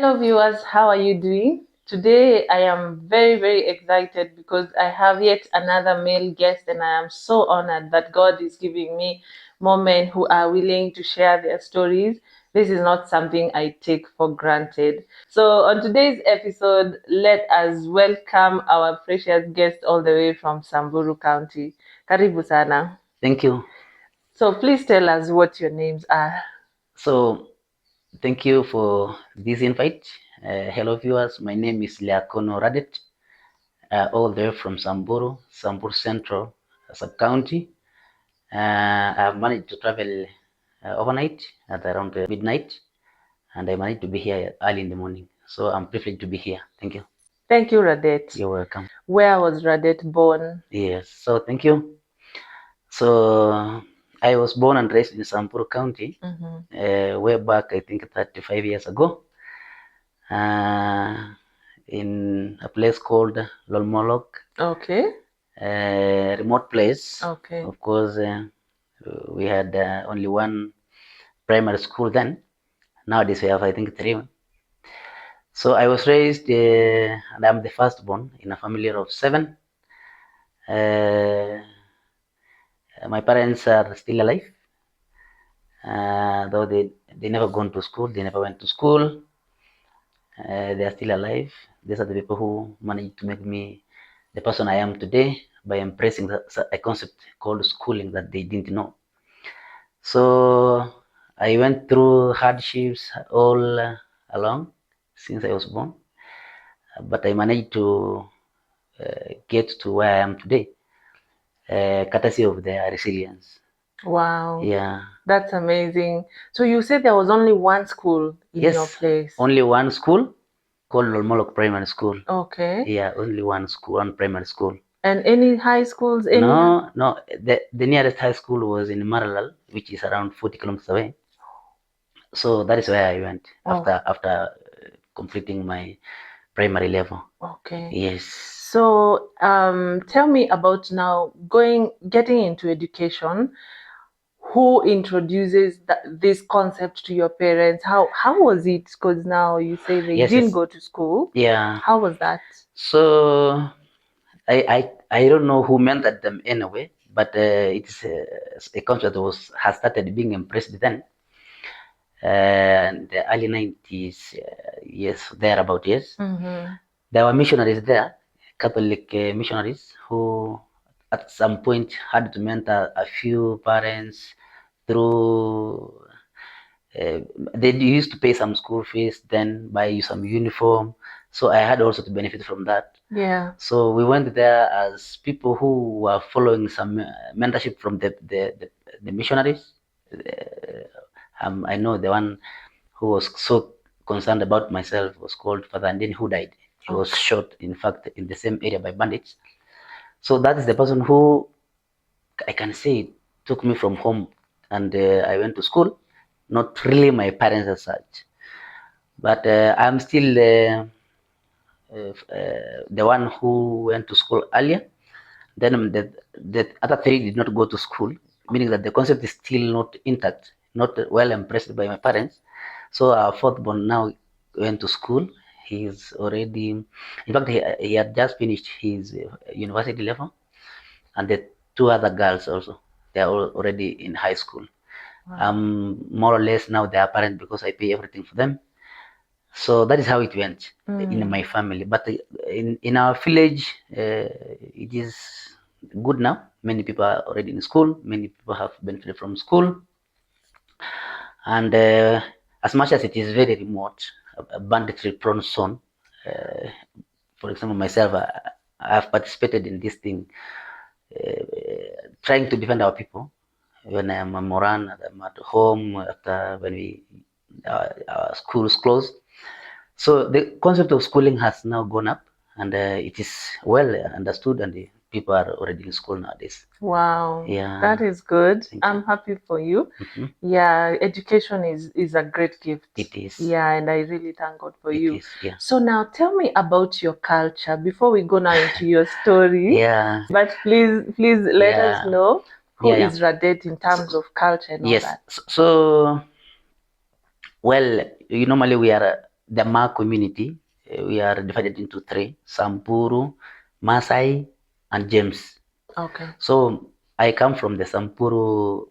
Hello, viewers. How are you doing? Today, I am very, very excited because I have yet another male guest, and I am so honored that God is giving me more men who are willing to share their stories. This is not something I take for granted. So, on today's episode, let us welcome our precious guest all the way from Samburu County. Karibu sana. Thank you. So, please tell us what your names are. So, thank you for this invite. Hello, viewers. My name is Leakono Radet, all the way from Samburu, Samburu Central sub-county. I have managed to travel overnight at around midnight, and I managed to be here early in the morning. So, I'm privileged to be here. Thank you. Thank you, Radet. You're welcome. Where was Radet born? Yes. So, thank you. So, I was born and raised in Samburu County, way back, I think, 35 years ago. In a place called Lolmolok. Okay. Remote place. Okay. Of course, we had only one primary school then. Nowadays we have, I think, three. So I was raised, and I'm the firstborn in a family of seven. My parents are still alive, though they never gone to school. They never went to school. They are still alive. These are the people who managed to make me the person I am today by embracing a concept called schooling that they didn't know. So I went through hardships all along since I was born, but I managed to get to where I am today, courtesy of their resilience. Wow. Yeah. That's amazing. So you said there was only one school in your place? Only one school called Lolmolok Primary School. Okay. Yeah, only one school, one primary school. And any high schools? No. The nearest high school was in Maralal, which is around 40 kilometers away. So that is where I went after completing my primary level. Okay. Yes. So tell me about now getting into education. Who introduces this concept to your parents? How was it? Because now you say they didn't go to school. Yeah. How was that? So I don't know who mentored them anyway, but it's a concept that has started being embraced then. In the early 90s, yes, thereabout, yes. There were missionaries there, Catholic missionaries, who at some point had to mentor a few parents through. They used to pay some school fees, then buy you some uniform. So I had also to benefit from that. Yeah. So we went there as people who were following some mentorship from the missionaries. I know the one who was so concerned about myself was called Father Andini, who died. He was shot, in fact, in the same area by bandits. So that is the person who I can say took me from home, and I went to school. Not really my parents as such, but I'm still the one who went to school earlier. Then the other three did not go to school, meaning that the concept is still not intact, not well impressed by my parents. So our fourth born now went to school. He's already, in fact, he had just finished his university level, and the two other girls also, they are already in high school. Wow. More or less now they are parents because I pay everything for them. So that is how it went in my family. But in our village, it is good now. Many people are already in school. Many people have benefited from school. And as much as it is very remote, a banditry-prone zone, for example, myself, I have participated in this thing, trying to defend our people. When I am a Moran, I'm at home after when our schools closed. So the concept of schooling has now gone up, and it is well understood, and people are already in school nowadays. Wow. Yeah. That is good. I'm happy for you. Yeah, education is a great gift. It is. Yeah, and I really thank God for you. Yeah. So now tell me about your culture before we go now into your story. Yeah. But please let us know who is Radet in terms of culture and all that. So, well, normally we are the Ma community, we are divided into three: Samburu, Maasai, and James. Okay. So I come from the Samburu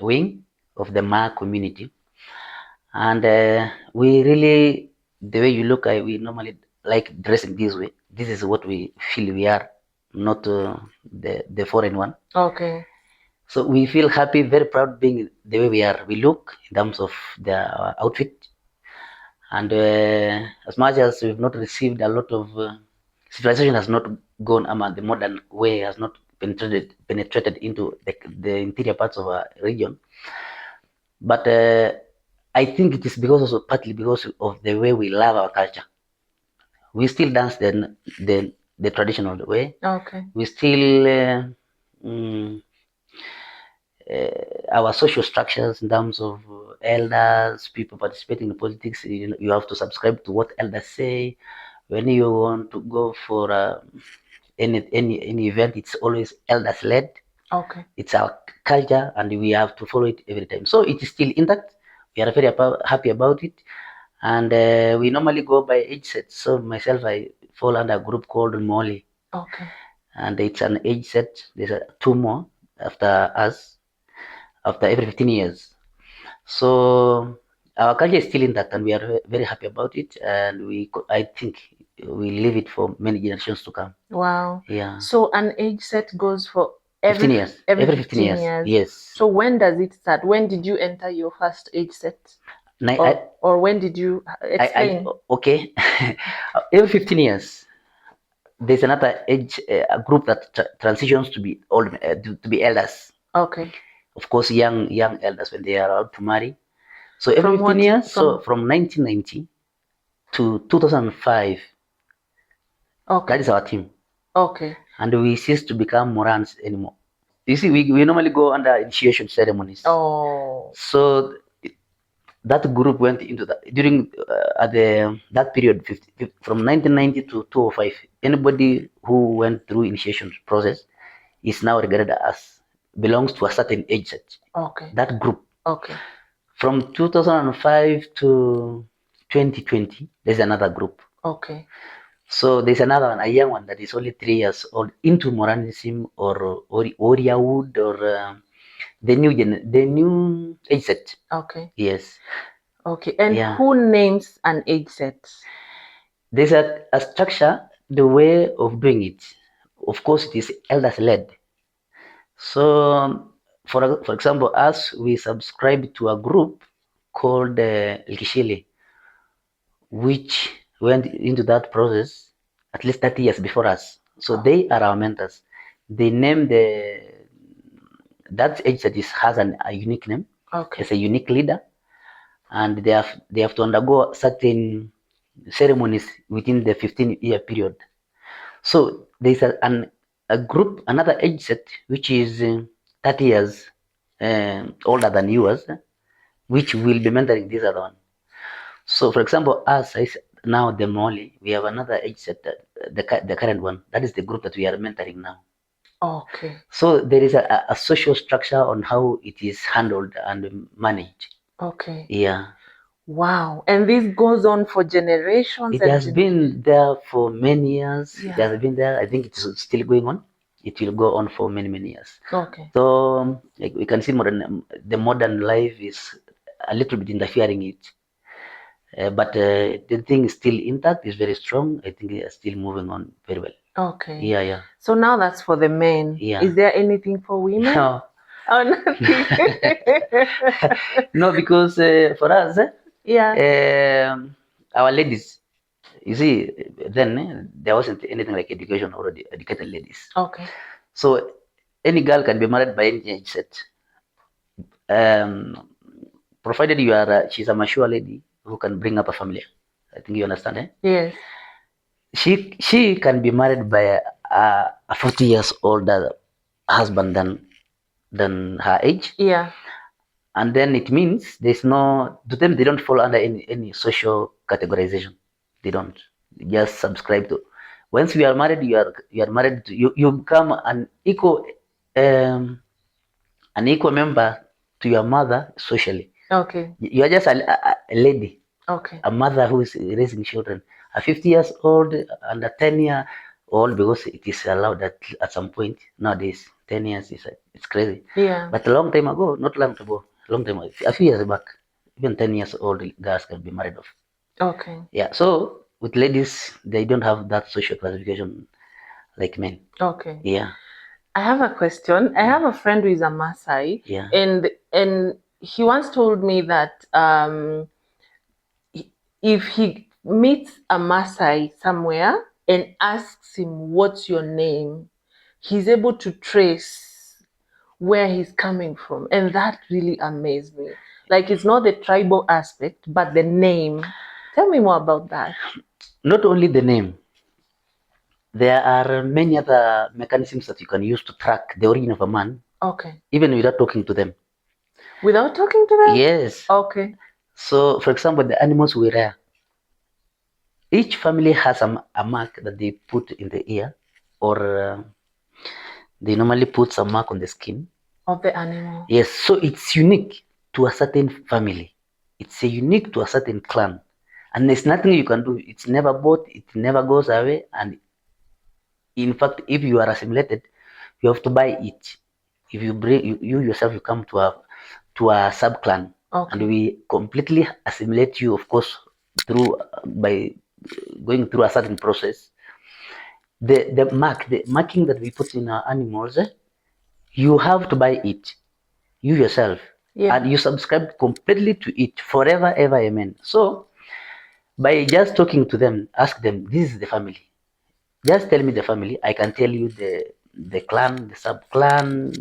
wing of the Ma community, and we really, the way you look, we normally like dressing this way. This is what we feel we are, not the foreign one. Okay. So we feel happy, very proud being the way we are. We look in terms of the outfit, and as much as we've not received a lot of civilization has not gone, the modern way has not penetrated into the interior parts of our region, but I think it is because also partly because of the way we love our culture. We still dance the traditional way. Okay. We still mm, our social structures in terms of elders, people participating in politics. You have to subscribe to what elders say. When you want to go for any event, it's always elders led. Okay. It's our culture, and we have to follow it every time. So it is still intact. We are very happy about it, and we normally go by age set. So myself, I fall under a group called Molly. Okay. And it's an age set. There's two more after us, after every 15 years. So our culture is still intact, and we are very happy about it. And I think, we leave it for many generations to come. Wow. Yeah. So an age set goes for 15 years. every Every 15 years. years. Yes. So when does it start? When did you enter your first age set? Or when did you explain? Okay. Every 15 years, there's another age a group that transitions to be old, to be elders. Okay. Of course, young elders when they are about to marry. So every 15 years, so from 1990 to 2005, okay, that is our team. Okay. And we cease to become Morans anymore. You see, we normally go under initiation ceremonies. Oh. So that group went into that during at that period, from 1990 to 2005. Anybody who went through initiation process is now regarded as belongs to a certain age set. Okay. That group. Okay. From 2005 to 2020, there's another group. Okay. So there's another one, a young one that is only 3 years old, into Moranism or Oriawood or the new age set. Okay. Yes. Okay. And who names an age set? There's a structure, the way of doing it. Of course, it is elders led. So, for example, us, we subscribe to a group called Likishili, which went into that process at least 30 years before us. So they are our mentors. They name that age that has a unique name. Okay. As a unique leader, and they have to undergo certain ceremonies within the 15-year period. So there's a group, another age set, which is 30 years older than yours, which will be mentoring this other one. So, for example, us now, the Moli, we have another age set, the current one. That is the group that we are mentoring now. Okay. So there is a social structure on how it is handled and managed. Okay. Yeah. Wow. And this goes on for generations. It has been there for many years. Yeah. It has been there. I think it's still going on. It will go on for many, many years. Okay. So like we can see the modern life is a little bit interfering it. But the thing is still intact, is very strong. I think they are still moving on very well. Okay. Yeah, yeah. So now that's for the men. Yeah. Is there anything for women? No. Oh, nothing. No, because for us, yeah, our ladies, you see, then there wasn't anything like education already, educated ladies. Okay. So any girl can be married by any age set. Provided she's a mature lady who can bring up a family. I think you understand, eh? Yes. She can be married by a 40 years older husband than her age. Yeah. And then it means there's to them, they don't fall under any social categorization. They don't. They just subscribe to. Once you are married, you are married to, you become an equal member to your mother socially. Okay. You are just a lady. Okay. A mother who is raising children, a 50 years old and a 10-year old, because it is allowed at some point nowadays. 10 years is it's crazy. Yeah. But a long time ago, not long ago, long time ago, a few years back, even 10 years old girls can be married off. Okay. Yeah. So with ladies, they don't have that social classification like men. Okay. Yeah. I have a question. I have a friend who is a Maasai, Yeah. and he once told me that if he meets a Maasai somewhere and asks him, "What's your name?" he's able to trace where he's coming from. And that really amazed me. Like, it's not the tribal aspect, but the name. Tell me more about that. Not only the name, there are many other mechanisms that you can use to track the origin of a man, Okay. even without talking to them. Without talking to them? Yes. Okay. So, for example, the animals we rear, each family has a mark that they put in the ear, or they normally put some mark on the skin. Of the animal. Yes, so it's unique to a certain family. It's a unique to a certain clan. And there's nothing you can do. It's never bought, it never goes away. And in fact, if you are assimilated, you have to buy it. If you bring you yourself, you come to a sub clan, and Okay. we completely assimilate you, of course, through by going through a certain process. The marking that we put in our animals, you have to buy it, you yourself, Yeah. and you subscribe completely to it forever, ever, amen. So by just talking to them, ask them, this is the family. Just tell me the family. I can tell you the clan, the sub clan,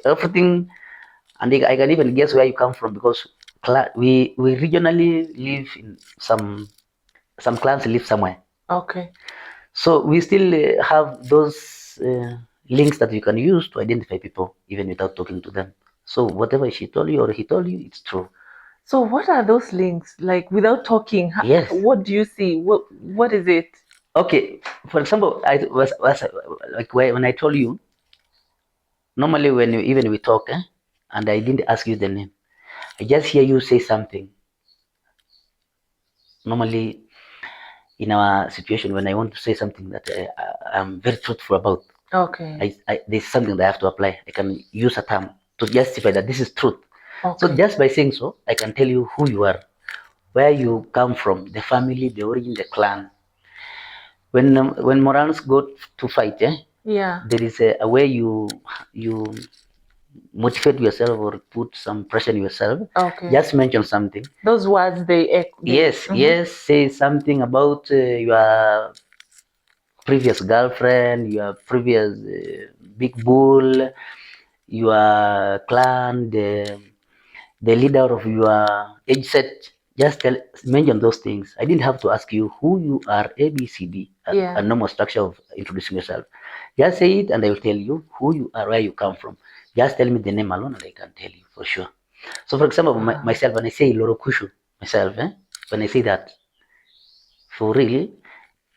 everything, and I can even guess where you come from, because we regionally live in some clans live somewhere. Okay. So we still have those links that you can use to identify people even without talking to them. So whatever she told you or he told you, it's true. So what are those links? Like, without talking, Yes. what do you see? What is it? Okay. For example, I was like when I told you, normally when you, even we talk, and I didn't ask you the name, I just hear you say something. Normally, in our situation, when I want to say something that I'm very truthful about, Okay. there's something that I have to apply. I can use a term to justify that this is truth. So Okay. just by saying so, I can tell you who you are, where you come from, the family, the origin, the clan. When Morans go to fight, Yeah. there is a way you motivate yourself or put some pressure on yourself. Okay. Just mention something. Those words they echo. Yes, yes. Say something about your previous girlfriend, your previous big bull, your clan, the leader of your age set. Just mention those things. I didn't have to ask you who you are, A, B, C, D, Yeah. a normal structure of introducing yourself. Just say it, and I will tell you who you are, where you come from. Just tell me the name alone, and I can tell you for sure. So, for example, myself, when I say Lorokushu, myself, when I say that, for real,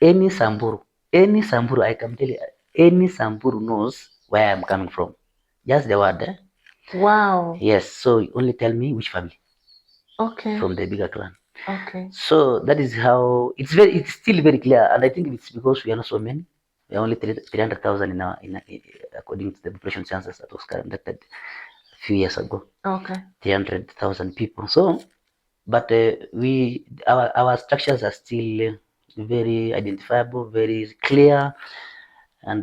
any Samburu, I can tell you, any Samburu knows where I'm coming from. Just the word, Wow. Yes, so you only tell me which family Okay. from the bigger clan. Okay. So that is how it's still very clear, and I think it's because we are not so many. We are only 300,000 according to the population census that was conducted a few years ago. Okay. 300,000 people. So, but our structures are still very identifiable, very clear, and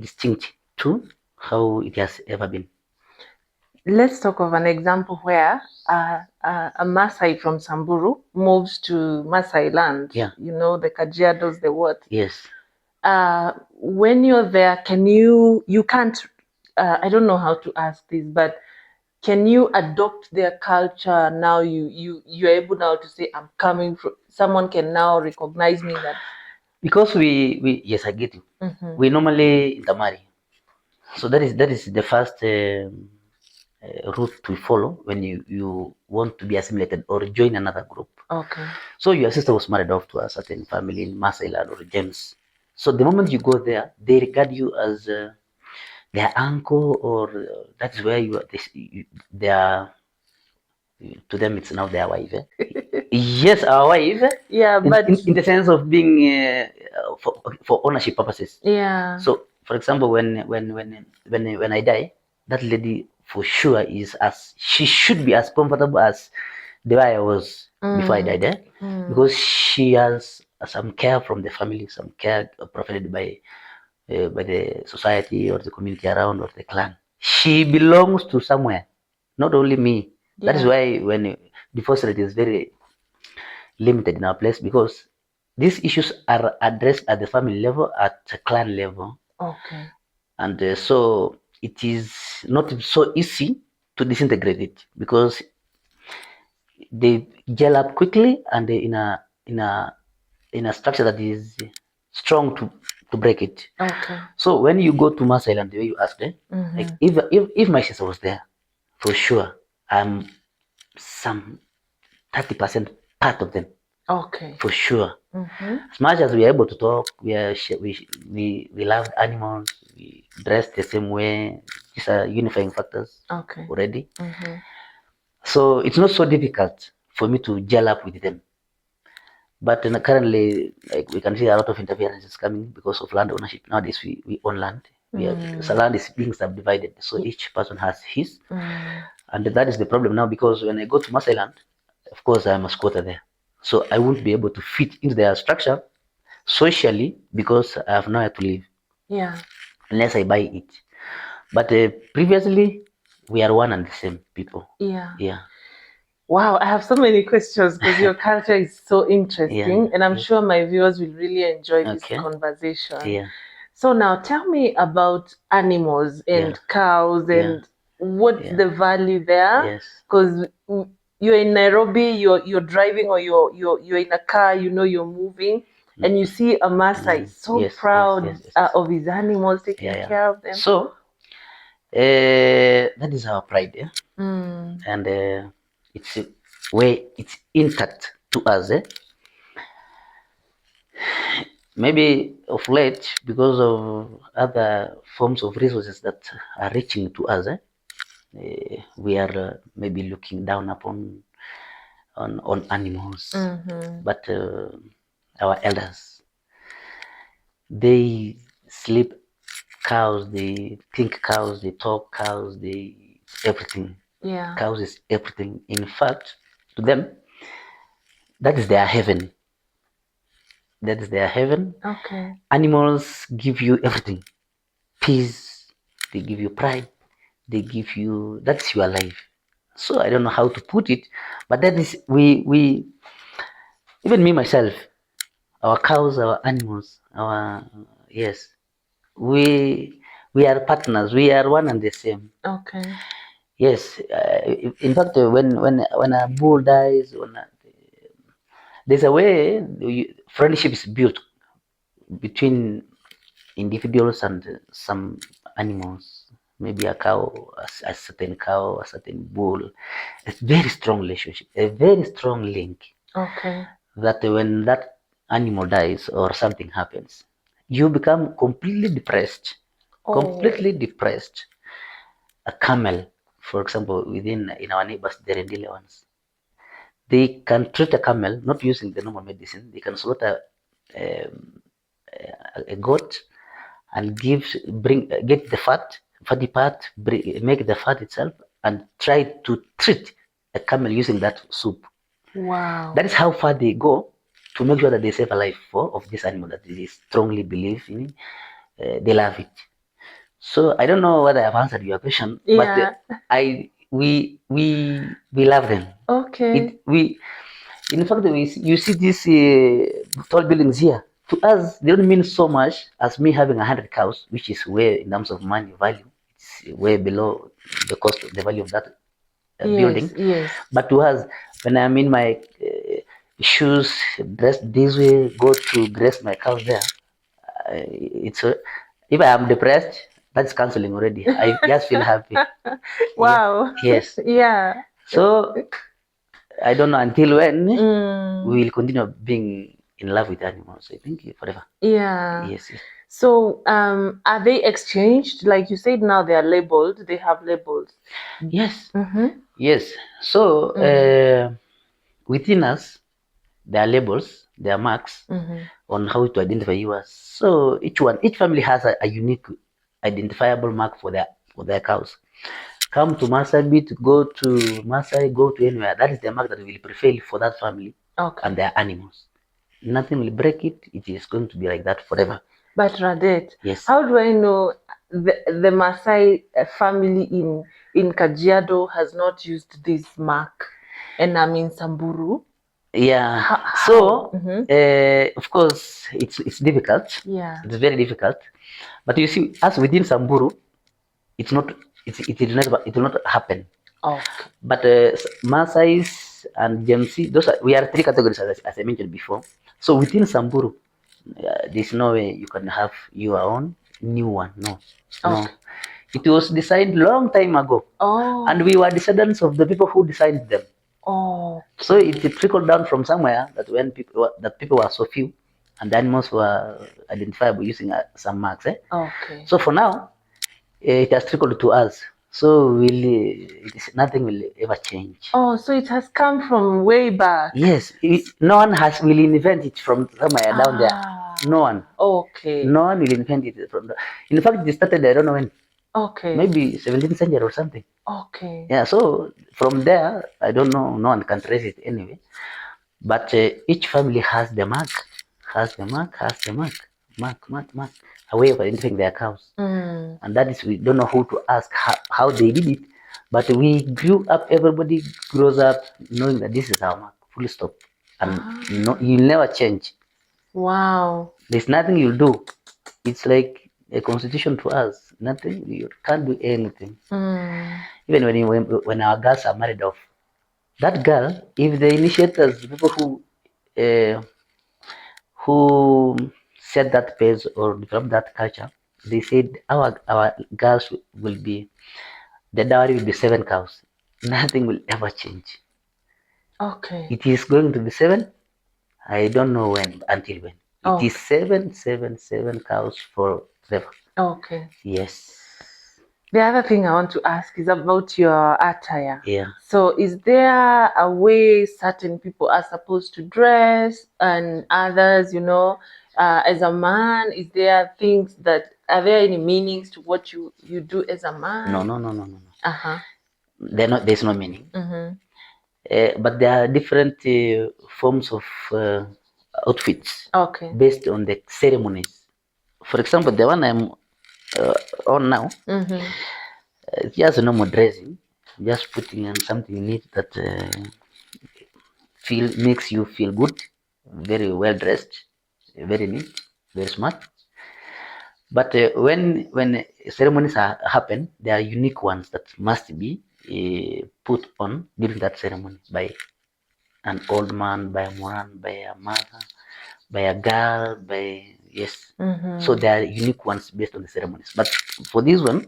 distinct to how it has ever been. Let's talk of an example where a Maasai from Samburu moves to Maasai land. Yeah. You know, the Kajiados, the what? Yes. When you're there, you can't, I don't know how to ask this, but can you adopt their culture now? You're able now to say, I'm coming from, someone can now recognize me that. Because we yes, I get you. We normally intermarry. So that is the first route to follow when you want to be assimilated or join another group. Okay. So your sister was married off to a certain family in Maasai land or James. So the moment you go there, they regard you as their uncle, or that's where you are. They are To them, it's now their wife. Yes, our wife. Yeah, but In the sense of being for ownership purposes. yeah. So, for example, when I die, that lady for sure is as she should be as comfortable as the way I was before I died, because she has some care from the family, some care provided by the society or the community around or the clan. She belongs to somewhere, not only me. That is Yeah. why when divorce rate is very limited in our place, because these issues are addressed at the family level, at the clan level, Okay. and so it is not so easy to disintegrate it, because they gel up quickly and they in a structure that is strong to break it. Okay. So when you go to Maasai land, the way you asked, like if my sister was there, for sure I'm some 30% part of them. Okay. For sure. As much as we are able to talk, we love animals, we dress the same way. These are unifying factors Okay. already. So it's not so difficult for me to gel up with them. But currently, like we can see a lot of interferences coming because of land ownership. Nowadays, we own land. So land is being subdivided, so each person has his, and that is the problem now. Because when I go to Maasai land, of course, I'm a squatter there, so I won't be able to fit into their structure socially because I have nowhere to live. Yeah. Unless I buy it. But previously, we are one and the same people. Yeah. Yeah. Wow, I have so many questions because your culture is so interesting, Yeah. and I'm Yes. sure my viewers will really enjoy this Okay. conversation. Yeah. So now tell me about animals and Yeah. cows Yeah. and what's Yeah. the value there? Yes. Because you're in Nairobi, you're driving or you're in a car, you know you're moving, and you see a Maasai so Yes. proud Yes. Yes. Yes. of his animals, taking Yeah. Yeah. care of them. So that is our pride, yeah? And it's way it's intact to us. Maybe of late, because of other forms of resources that are reaching to us, we are maybe looking down upon on animals. But our elders, they sleep cows, they think cows, they talk cows, they everything. Yeah. Cows is everything. In fact, to them, that is their heaven. That is their heaven. Okay. Animals give you everything. Peace. They give you pride. They give you, that's your life. So I don't know how to put it, but that is we even me myself, our cows, our animals, our yes, we are partners. We are one and the same. Okay. Yes, in fact, when a bull dies, there's a way friendship is built between individuals and some animals. Maybe a cow, a certain cow, a certain bull. A very strong relationship, a very strong link. Okay. That when that animal dies or something happens, you become completely depressed. Completely depressed. A camel, for example, within in our neighbors, the Rendile ones, they can treat a camel not using the normal medicine. They can slaughter um, a goat and get the fatty part, make the fat itself, and try to treat a camel using that soup. Wow. That is how far they go to make sure that they save a life of this animal that they strongly believe in. They love it. So I don't know whether I've answered your question, but Yeah. we love them. Okay. In fact, you see these tall buildings here. To us, they don't mean so much as me having 100 cows, which is way in terms of money value, it's way below the cost, the value of that building. Yes. But to us, when I'm in my shoes, dressed this way, go to graze my cows there, it's if I am depressed, that's counseling already. I just feel happy. Wow. Yes. Yeah. So I don't know until when we will continue being in love with animals. I think forever. Yeah. Yes. So, are they exchanged? Like you said, now they are labeled. They have labels. Yes, Mm-hmm. yes. So Mm-hmm. within us, there are labels, there are marks Mm-hmm. on how to identify you as. So each family has a unique identifiable mark for their cows. Come to Maasai Beat, go to Maasai, go to anywhere. That is the mark that will prevail for that family and Okay. their animals. Nothing will break it. It is going to be like that forever. But Radet, Yes. how do I know the Maasai family in Kajiado has not used this mark, and I'm in Samburu? Yeah. How? So, Mm-hmm. of course, it's difficult. Yeah. It's very difficult. But you see, as within Samburu, it's not. It will not happen. Okay. But Maasai's and Gemsi, we are three categories as I mentioned before. So within Samburu, there's no way you can have your own new one. No, no. Okay. It was designed long time ago, and Oh. we were descendants of the people who designed them. So Okay. it trickled down from somewhere that people were so few, and the animals were identifiable using some marks. Okay. So for now, it has trickled to us. So nothing will ever change. Oh, so it has come from way back. Yes, no one will invent it from somewhere down there. Ah. No one. Okay. No one will invent it from. In fact, it started. I don't know when. Okay. Maybe 17th century or something. Okay. Yeah. So from there, I don't know. No one can trace it anyway. But each family has the mark. Has the mark. Has the mark. Mark. A way of identifying their cows. Mm. And that is, we don't know who to ask how they did it, but we grew up, everybody grows up knowing that this is our mark, full stop, and no, you'll never change. Wow. There's nothing you'll do. It's like a constitution to us. Nothing, you can't do anything. Mm. Even when our girls are married off, that girl, if the initiators, the people who set that pace or develop that culture, they said our girls will be, the dowry will be 7 cows. Nothing will ever change. Okay. It is going to be 7. I don't know when, until when. It is Okay. 7 cows forever. Okay. Yes. The other thing I want to ask is about your attire. Yeah. So, is there a way certain people are supposed to dress and others, as a man, is there things that, are there any meanings to what you do as a man? No. Uh-huh. There's no meaning. Mm-hmm. But there are different forms of outfits Okay. based on the ceremonies. For example, the one I'm on now, Mm-hmm. just normal dressing, just putting on something neat that makes you feel good, very well dressed, very neat, very smart. But when ceremonies happen, there are unique ones that must be put on during that ceremony by an old man, by a man, by a mother, by a girl, by yes. Mm-hmm. So there are unique ones based on the ceremonies. But for this one,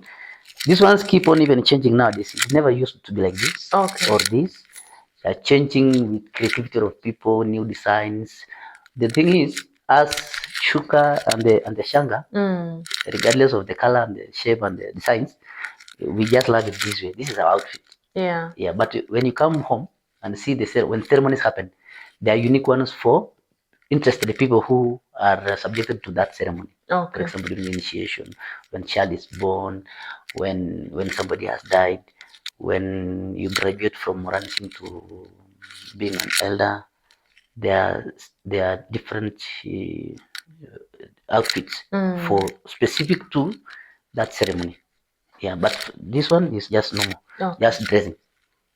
these ones keep on even changing nowadays. It never used to be like this Okay. or this. They're changing with creativity of people, new designs. The thing is, as Shuka and the Shanga, regardless of the color and the shape and the designs, we just love it this way. This is our outfit. Yeah. Yeah, but when you come home and see when ceremonies happen, there are unique ones for interested people who are subjected to that ceremony. For Okay. example, during initiation, when child is born, when somebody has died, when you graduate from ranching to being an elder, there are different outfits for specific to that ceremony. Yeah, but this one is just normal, Okay. just dressing.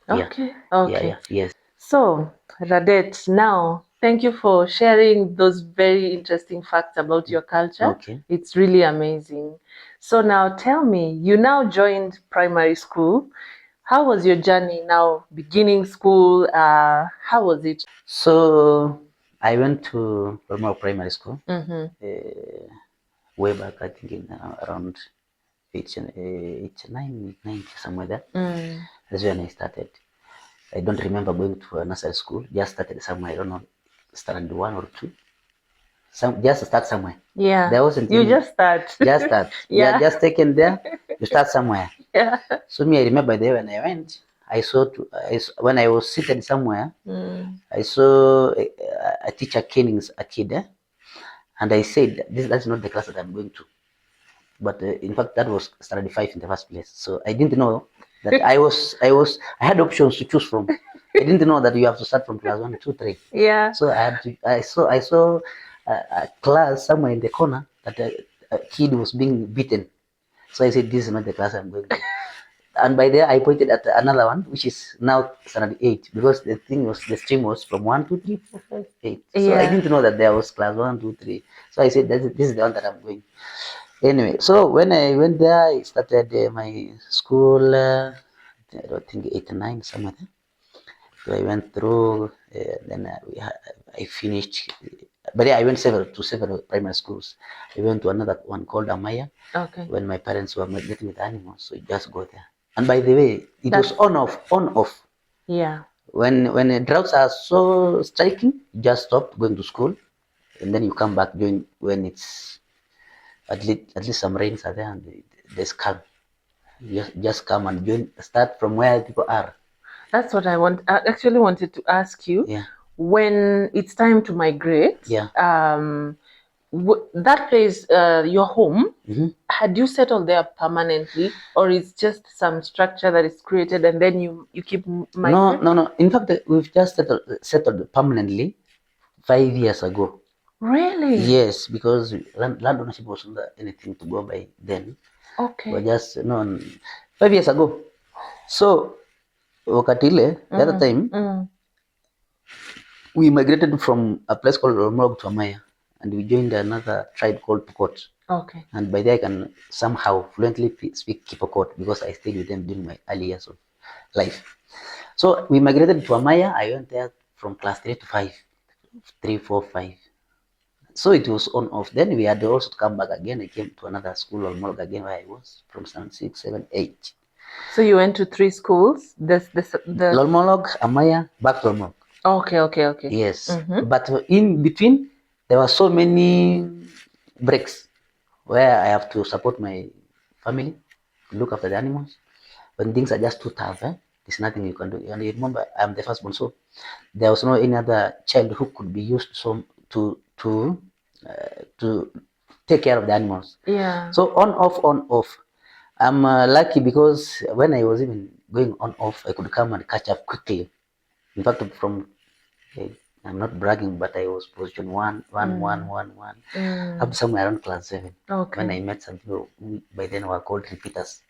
Yeah, Okay. yeah, Okay. yes. So, Radet, now thank you for sharing those very interesting facts about your culture. Okay. It's really amazing. So now tell me, you now joined primary school. How was your journey now, beginning school? How was it? So I went to primary school Mm-hmm. way back, I think in around 89, 90, somewhere there. That's when I started. I don't remember going to a nursery school. Just started somewhere. I don't know, standard 1 or 2, just start somewhere. Yeah. There wasn't You any, just start. just start. Yeah. Just taken there, you start somewhere. Yeah. So me, I remember there when I went, when I was seated somewhere, I saw a teacher caning a kid, and I said, that's not the class that I'm going to. But in fact, that was standard 5 in the first place. So I didn't know that I had options to choose from. I didn't know that you have to start from class 1, 2, 3. Yeah. So I saw a class somewhere in the corner that a kid was being beaten. So I said, this is not the class I'm going to. And by there, I pointed at another one, which is now standard 8, because the stream was from 1, 2, 3, 4, 5, 8. So I didn't know that there was class 1, 2, 3. So I said, this is the one that I'm going. Anyway, so when I went there, I started my school, I don't think 8 and 9, somewhere there. So I went through, then I finished. But yeah, I went to several primary schools. I went to another one called Amaya. Okay. When my parents were getting with animals, so you just go there. And by the way, it was on off. Yeah. When the droughts are so striking, you just stop going to school, and then you come back during when it's at least some rains are there and there's calm. You just come and start from where people are. That's what I actually wanted to ask you. Yeah. When it's time to migrate, Yeah. That place, your home, Mm-hmm. had you settled there permanently, or is just some structure that is created and then you keep migrating? No. In fact, we've just settled permanently 5 years ago. Really? Yes, because land ownership wasn't anything to go by then. Okay. But just 5 years ago. So wakati ile, the other time, we migrated from a place called Romog to Amaya, and we joined another tribe called Pokot. Okay. And by there I can somehow fluently speak Kipokot because I stayed with them during my early years of life. So we migrated to Amaya. I went there from class 3 to 5, 3, 4, 5. So it was on off. Then we had also to come back again. I came to another school or Molog again where I was from standard 6, 7, 8. So you went to 3 schools? The Lolmolog, Amaya, back to Lolmolog. Okay. Yes. But in between, there were so many breaks where I have to support my family, look after the animals. When things are just too tough, there's nothing you can do. And you remember, I'm the firstborn, so there was no any other child who could be used to take care of the animals. Yeah. So on off. I'm lucky because when I was even going on off, I could come and catch up quickly. In fact, I'm not bragging, but I was position 1, 1, 1, 1, 1, up to somewhere around class 7. Okay. When I met some people who by then were called repeaters.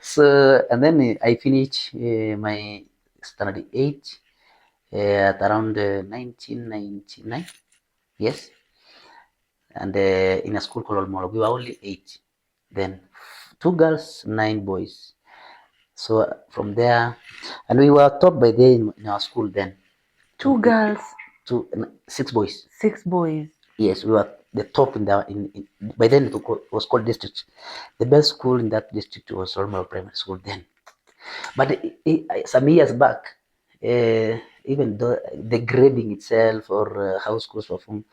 So, and then I finished my standard 8 at around 1999. Yes. And in a school called Olmolo, we were only 8. Then 2 girls, 9 boys. So from there, and we were taught by then in our school then. 2 girls, 6 boys. 6 boys. Yes, we were the top in by then it was called district. The best school in that district was Olmolo Primary School then. But some years back, even though the grading itself or how schools perform,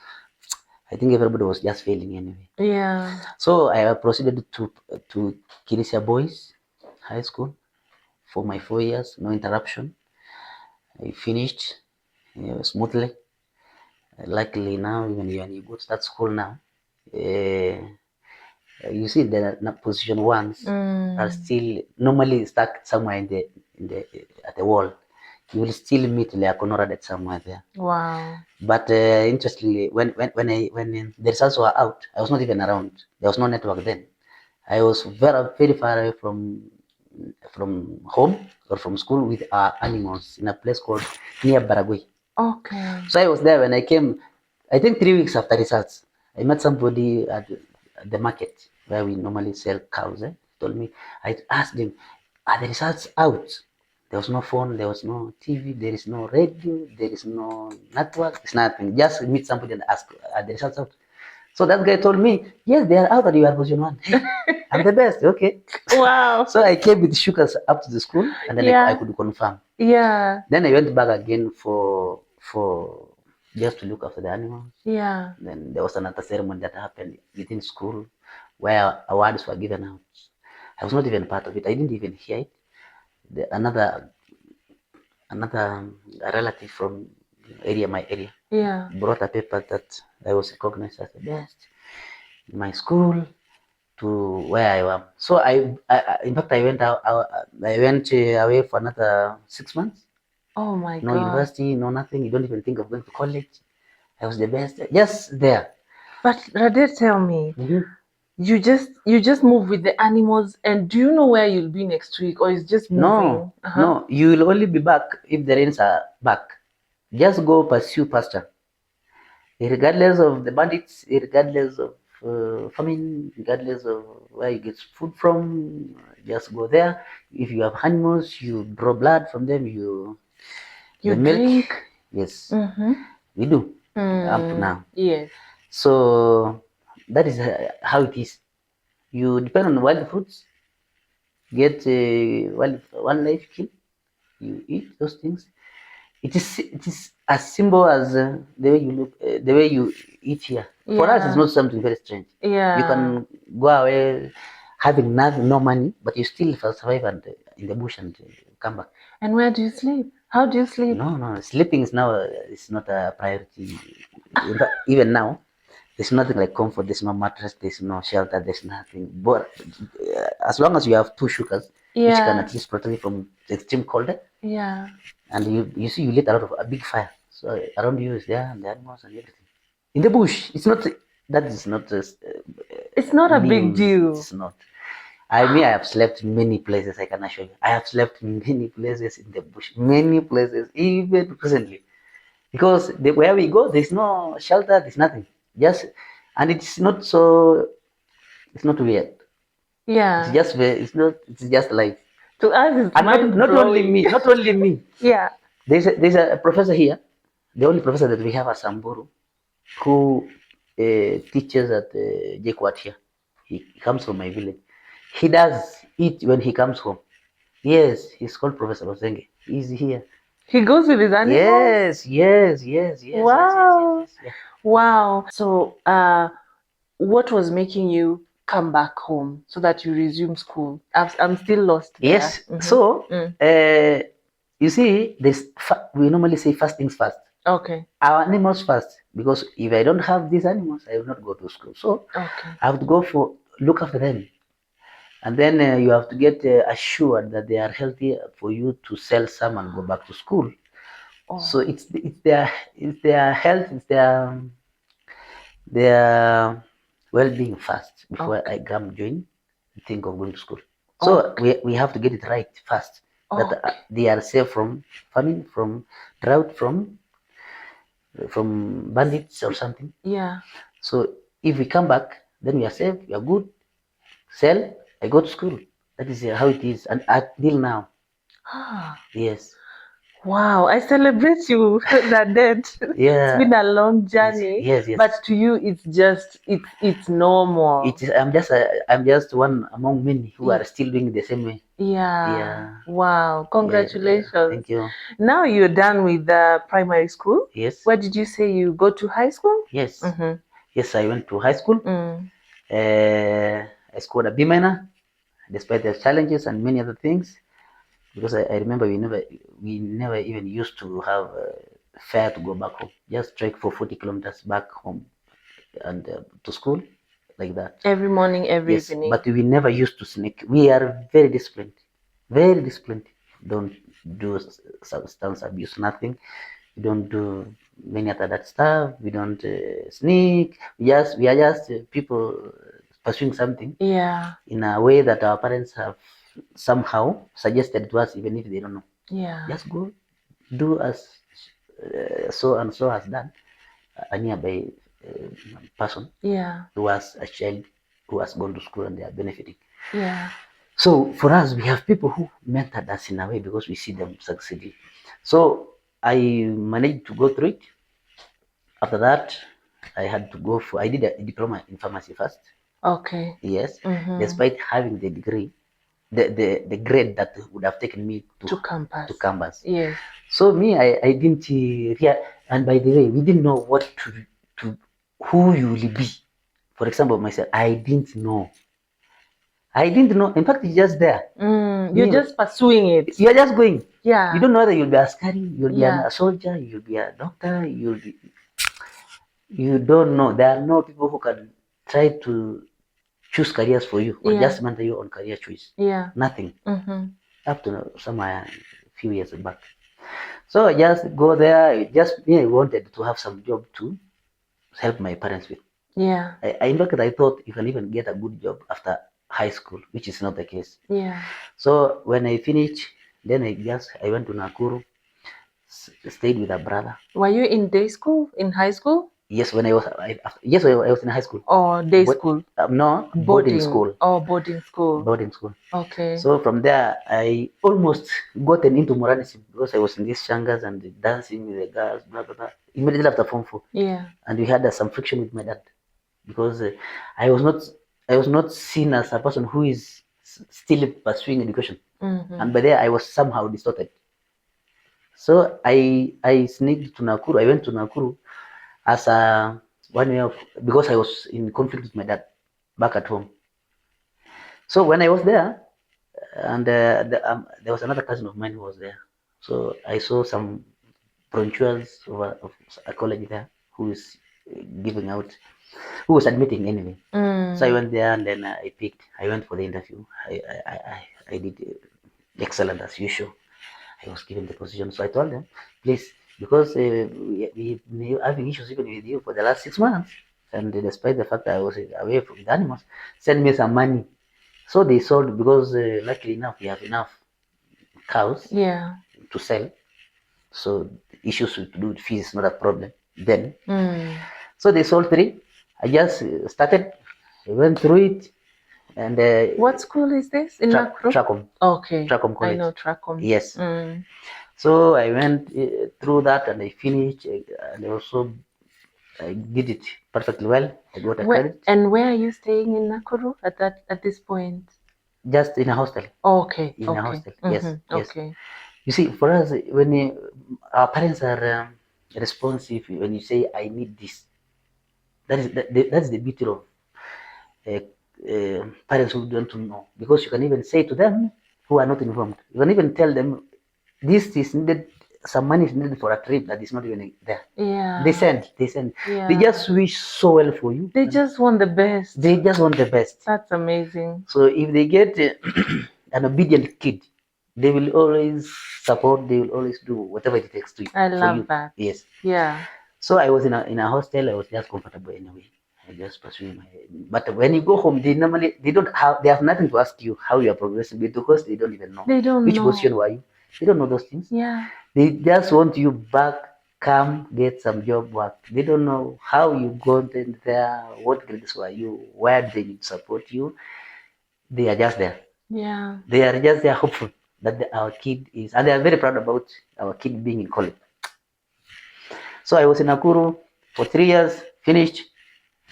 I think everybody was just failing anyway. Yeah. So I proceeded to Kirisia Boys High School for my 4 years, no interruption. I finished smoothly. Luckily now, when you go to that school now, you see the position ones are still normally stuck somewhere in the at the wall. You will still meet Leakono Radet somewhere there. Wow. But interestingly, when the results were out, I was not even around. There was no network then. I was very far away from home or from school with our animals in a place called near Baragoi. Okay. So I was there when I came. I think 3 weeks after results, I met somebody at the market where we normally sell cows. Told me, I asked him, are the results out? There was no phone, there was no TV, there is no radio, there is no network, it's nothing. Just meet somebody and ask, are the results out? So that guy told me, yes, they are out and you are position 1. Hey, I'm the best, okay. Wow. So I came with sugars up to the school and then I could confirm. Yeah. Then I went back again for just to look after the animals. Yeah. Then there was another ceremony that happened within school where awards were given out. I was not even part of it. I didn't even hear it. Another relative from my area, Yeah. brought a paper that I was recognized as the best in my school to where I am. So in fact, I went away for another 6 months. Oh my No God. university, no nothing. You don't even think of going to college. I was the best, just there. But Radet, tell me, Mhm. you just move with the animals, and do you know where you'll be next week, or it's just moving? No, no, you will only be back if the rains are back. Just go pursue pasture, regardless of the bandits, regardless of famine, regardless of where you get food from. Just go there. If you have animals, you draw blood from them. You The milk. drink. Yes, Mm-hmm. we do up to now. Yes. So that is how it is. You depend on wild fruits, get wildlife kill. You eat those things. It is as simple as the way you look, the way you eat here. For us, it's Yeah. not something very strange. You can Yeah. go away having nothing, no money, but you still survive and in the bush and come back. And where do you sleep? How do you sleep? No, no, sleeping is now is not a priority. Even now, there's nothing like comfort. There's no mattress. There's no shelter. There's nothing. But as long as you have two sugars, which can Yeah. at least protect you from extreme cold, Yeah. and you see you lit a lot of a big fire. So around you is there and the animals and everything. In the bush, it's not. That is not It's not a big news. deal. It's not. I have slept many places. I can assure you. I have slept many places in the bush, many places, even recently. Because where we go, there's no shelter, there's nothing. Just, and it's not so. It's not weird. It's Yeah. just it's not. It's just life. To us, it's And mind not only blowing. me, not only me. Yeah. There's a professor here, the only professor that we have at Samburu, who teaches at JKUAT here. He comes from my village. He does it when he comes home. Yes, he's called Professor Osenge. He's here. He goes with his animals. Yes. Wow. Yeah. Wow. So, what was making you come back home so that you resume school? I'm still lost there. Yes. So, you see, we normally say first things first. Okay. Our animals first, because if I don't have these animals, I will not go to school. So, Okay. I have to look after them. And then you have to get assured that they are healthy for you to sell some and go back to school. Oh. So it's their health, it's their well-being first before Okay. I come join, think of going to school. So we have to get it right first, that they are safe from famine, from drought, from bandits or something. Yeah. So if we come back, then we are safe, we are good. Sell, I go to school. That is how it is, and until now. Yes. Wow, I celebrate you, Radet. Yeah. It's been a long journey. Yes. But to you, it's normal. It is. I'm just one among many who are still doing the same way. Yeah. Wow. Congratulations. Thank you. Now you're done with the primary school. Yes. Where did you say you go to high school? Yes. Yes, I went to high school. I scored a B minor, despite the challenges and many other things. Because I remember we never even used to have fare to go back home. Just trek for 40 kilometers back home and to school, like that. Every morning, every evening. But we never used to sneak. We are very disciplined. Very disciplined. Don't do substance abuse, nothing. We don't do many other that stuff. We don't sneak. We are just people pursuing something. Yeah. In a way that our parents have somehow suggested to us, even if they don't know. Yeah. Just go do as so and so has done. A nearby person. Yeah. Who was a child who has gone to school and they are benefiting. Yeah. So for us, we have people who mentored us in a way because we see them succeeding. So I managed to go through it. After that, I did a diploma in pharmacy first. Okay. Yes. Despite having the degree, the grade that would have taken me to campus. Yes. So me, I didn't and by the way, we didn't know what to who you will be. For example, myself, I didn't know. In fact, it's just there. You're just pursuing it. You're just going. Yeah. You don't know that you'll be a askari, you'll be Yeah. a soldier, you'll be a doctor, you don't know. There are no people who can try to choose careers for you or Yeah. just mentor you on career choice. Yeah. Nothing. Mm-hmm. Up to somewhere a few years back. So I just go there. Just me, I wanted to have some job to help my parents with. Yeah. In fact, I thought you can even get a good job after high school, which is not the case. Yeah. So when I finished, then I went to Nakuru, stayed with a brother. Were you in day school, in high school? Yes, when I was yes, I was in high school. Or day school? No, boarding school. Oh, boarding school. Boarding school. Okay. So from there, I almost gotten into Moranism because I was in these shangas and dancing with the girls, blah blah blah. Immediately after Form 4. Yeah. And we had some friction with my dad because I was not I was not seen as a person who is still pursuing education, and by there I was somehow distorted. So I sneaked to Nakuru. I went to Nakuru as a 1 year because I was in conflict with my dad back at home. So when I was there, and there was another cousin of mine who was there. So I saw some brochures of a college there who is giving out, who was admitting anyway. So I went there and then I went for the interview. I did excellent as usual. I was given the position. So I told them, please, because we've been having issues even with you for the last 6 months, and despite the fact that I was away from the animals, send me some money. So they sold because luckily enough we have enough cows to sell. So the issues to do with fees is not a problem then. So they sold 3. I just started. I went through it. And what school is this in Nakuru? Tracom. Okay. Tracom College. I know Tracom. Yes. So I went through that and I finished, and also I did it perfectly well. I got a credit. And where are you staying in Nakuru at this point? Just in a hostel. Okay. In a hostel. Yes. Yes. Okay. You see, for us, when our parents are responsive, when you say, "I need this," that's the beauty of parents who don't know, because you can even say to them who are not informed. You can even tell them this is needed. Some money is needed for a trip that is not even there. Yeah. They send. Yeah. They just wish so well for you. They just want the best. They just want the best. That's amazing. So if they get an obedient kid, they will always support. They will always do whatever it takes to. I love that. Yes. Yeah. So I was in a hostel. I was just comfortable anyway. I just pursuing my. But when you go home, they have nothing to ask you how you are progressing because they don't even know. They don't which know. position were you. They don't know those things. Yeah. They just want you back, come get some job work. They don't know how you got in there, what grades were you, where they need support you. They are just there. Yeah. They are just there hopeful that our kid is, and they are very proud about our kid being in college. So I was in Nakuru for 3 years, finished,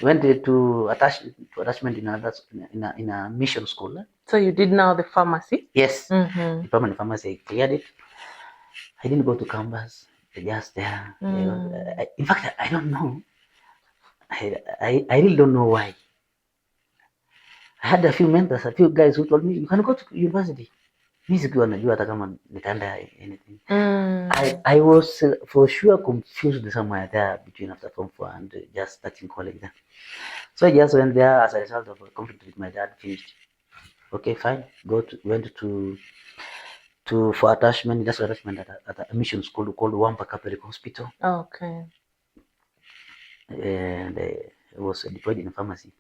went to attachment in a mission school. So you did now the pharmacy? Yes. Diploma in pharmacy, I cleared it. I didn't go to campus. Just there. In fact, I don't know. I really don't know why. I had a few mentors, a few guys who told me you can go to university. Mi sikuwa najua hata kama nitaenda anything. I was for sure confused somewhere there between after Form 4 and just starting college there. So I just went there as a result of a conflict with my dad. Finished. Okay, fine. Went for attachment, just attachment at a mission school called Wampa Catholic Hospital. Okay. And I was deployed in a pharmacy,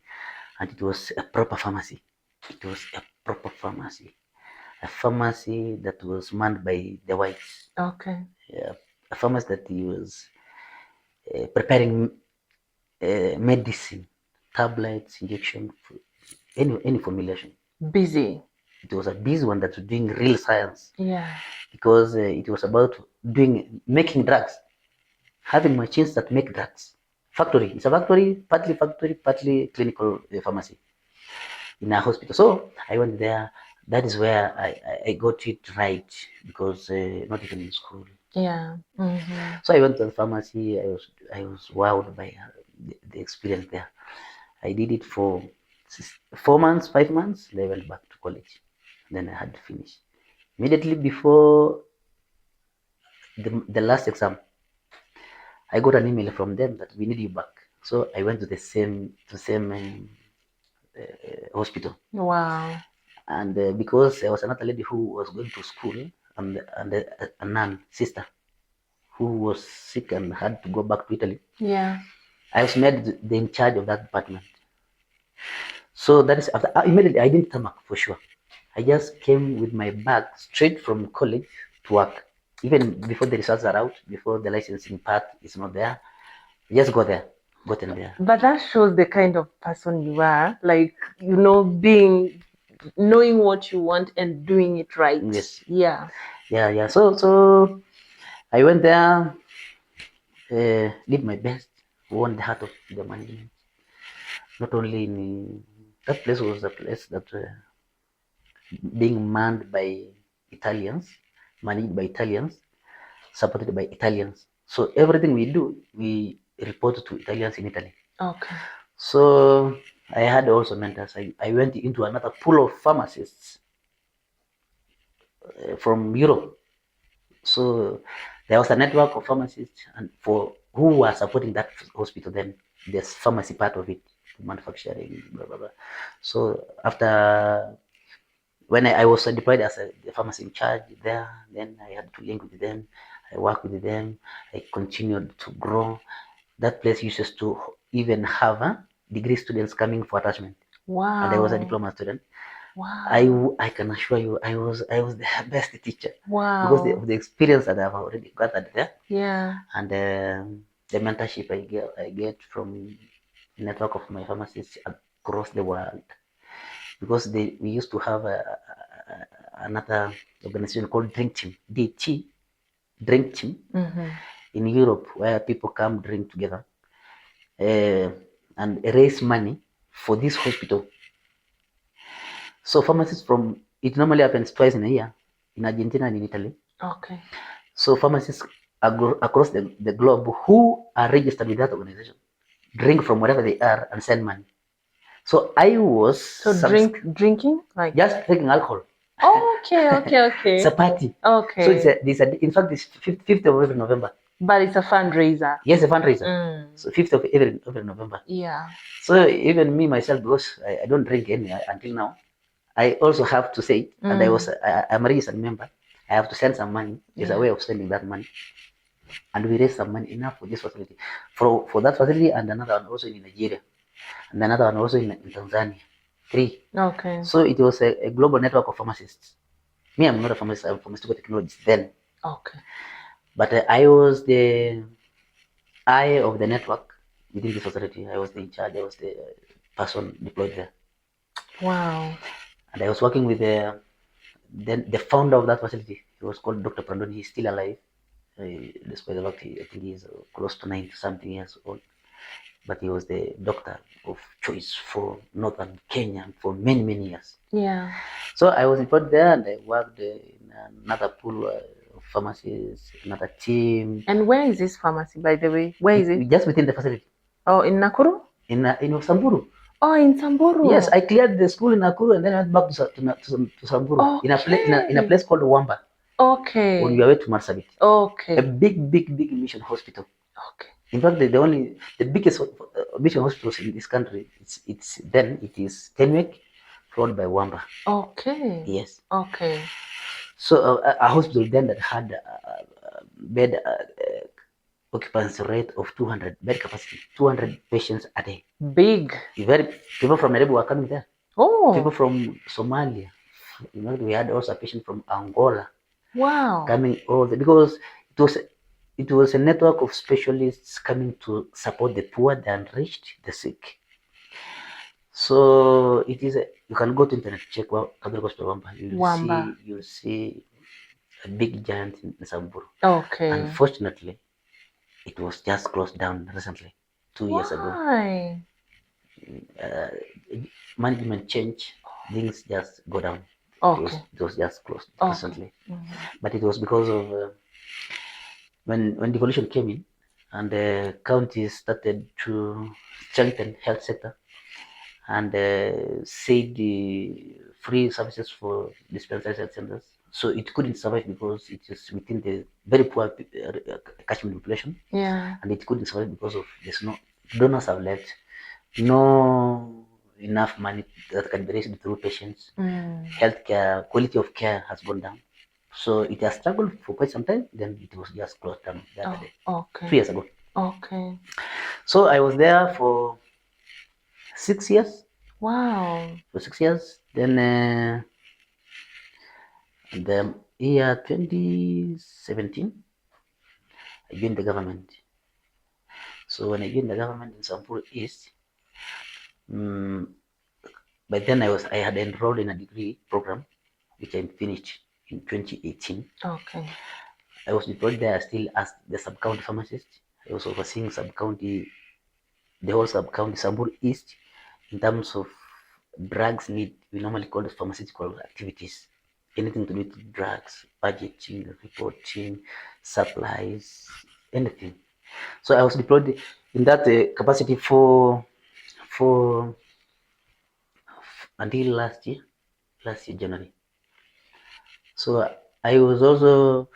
and it was a proper pharmacy. It was a proper pharmacy, a pharmacy that was manned by the whites. Okay. Yeah, a pharmacy that he was preparing medicine, tablets, injection, any formulation. Busy. It was a busy one that was doing real science. Yeah. Because it was about making drugs, having machines that make drugs. Factory. It's a factory, partly clinical pharmacy in a hospital. So I went there. That is where I got it right, because not even in school Yeah. Mm-hmm. So I went to the pharmacy. I was wowed by the experience there. I did it for 4 months, 5 months. Then I went back to college. Then I had to finish immediately before the last exam. I got an email from them that we need you back. So I went to the same hospital, Wow. and because there was another lady who was going to school, and a nun sister who was sick and had to go back to Italy. Yeah. I was made the in charge of that department. So that is after immediately I didn't come back for sure. I just came with my bag straight from college to work. Even before the results are out, before the licensing part is not there, just go there, got in there. But that shows the kind of person you are, like, knowing what you want and doing it right. Yes, Yeah. yeah. So I went there, did my best, won the heart of the management. Not only in that place was a place that being manned by Italians, managed by Italians, supported by Italians. So everything we do, we report to Italians in Italy. Okay. So I had also mentors. I went into another pool of pharmacists from Europe. So there was a network of pharmacists and for who were supporting that hospital. Then there's pharmacy part of it, manufacturing, blah blah blah. So after when I was deployed as the pharmacy in charge there, then I had to link with them. I worked with them. I continued to grow. That place used to even have degree students coming for attachment, Wow. and I was a diploma student. Wow. I can assure you, I was the best teacher because Wow. of the experience that I've already gathered there, Yeah. and the mentorship I get from the network of my pharmacists across the world. Because we used to have another organization called Drink Team, DT, Drink Team, in Europe, where people come drink together uh, and raise money for this hospital. So pharmacists from it normally happens twice in a year in Argentina and in Italy. Okay. So pharmacists across the globe who are registered with that organization drink from wherever they are and send money. So I was So drinking, like, just taking alcohol. okay, okay, It's a okay. party. Okay. So in fact, it's 5th of every November. But it's a fundraiser. Yes, a fundraiser. So 5th of every November. Yeah. So even me myself, because I don't drink any until now, I also have to say, and I'm a registered member. I have to send some money. There's a way of sending that money, and we raise some money enough for this facility, for that facility, and another one also in Nigeria, and another one also in Tanzania. 3. Okay. So it was a global network of pharmacists. Me, I'm not a pharmacist. I'm a pharmaceutical technologist then. Okay. But I was the eye of the network within the society. I was in charge. I was the person deployed there. Wow. And I was working with the founder of that facility. He was called Dr. Prandoni. He's still alive. Despite the fact I think he's close to 90 something years old. But he was the doctor of choice for northern Kenya for many, many years. Yeah. So I was employed there, and I worked in another pool of pharmacies, another team. And where is this pharmacy, by the way? Where is it? Just within the facility. Oh, in Nakuru? In Samburu. Oh, in Samburu. Yes, I cleared the school in Nakuru and then I went back to Samburu. Okay. In a place called Wamba. Okay. On your way to Marsabit. Okay. A big mission hospital. Okay. In fact, the biggest mission hospitals in this country, it is Tenwek, followed by Wamba. Okay. Yes. Okay. So a hospital then that had bed occupancy rate of 200 bed capacity, 200 patients a day. Big. People from Nairobi were coming there. Oh. People from Somalia. We had also a patient from Angola. Wow. Coming all because it was a network of specialists coming to support the poor, the unreached, the sick. So it is you can go to internet check Catholic Hospital Wamba. You'll see a big giant in Samburu. Okay. Unfortunately, it was just closed down recently, 2 years ago. Why? Management change, things just go down. Okay. It was just closed recently. But it was because of when devolution came in and the counties started to strengthen health sector and said the free services for dispensary health centers. So it couldn't survive because it is within the very poor catchment population, Yeah. and it couldn't survive because of there's no donors have left, no enough money that can be raised through patients. Healthcare quality of care has gone down. So it has struggled for quite some time. Then it was just closed down the other day, Okay. 2 years ago. Okay. So I was there for 6 years. Wow. For 6 years, then the year 2017, I joined the government. So when I joined the government in Samburu East, um, by then I had enrolled in a degree program, which I finished in 2018. Okay. I was deployed there still as the sub-county pharmacist. I was overseeing sub-county, the whole sub-county Samburu East in terms of drugs need. We normally call it pharmaceutical activities. Anything to do with drugs, budgeting, reporting, supplies, anything. So I was deployed in that capacity for until last year January. So I was also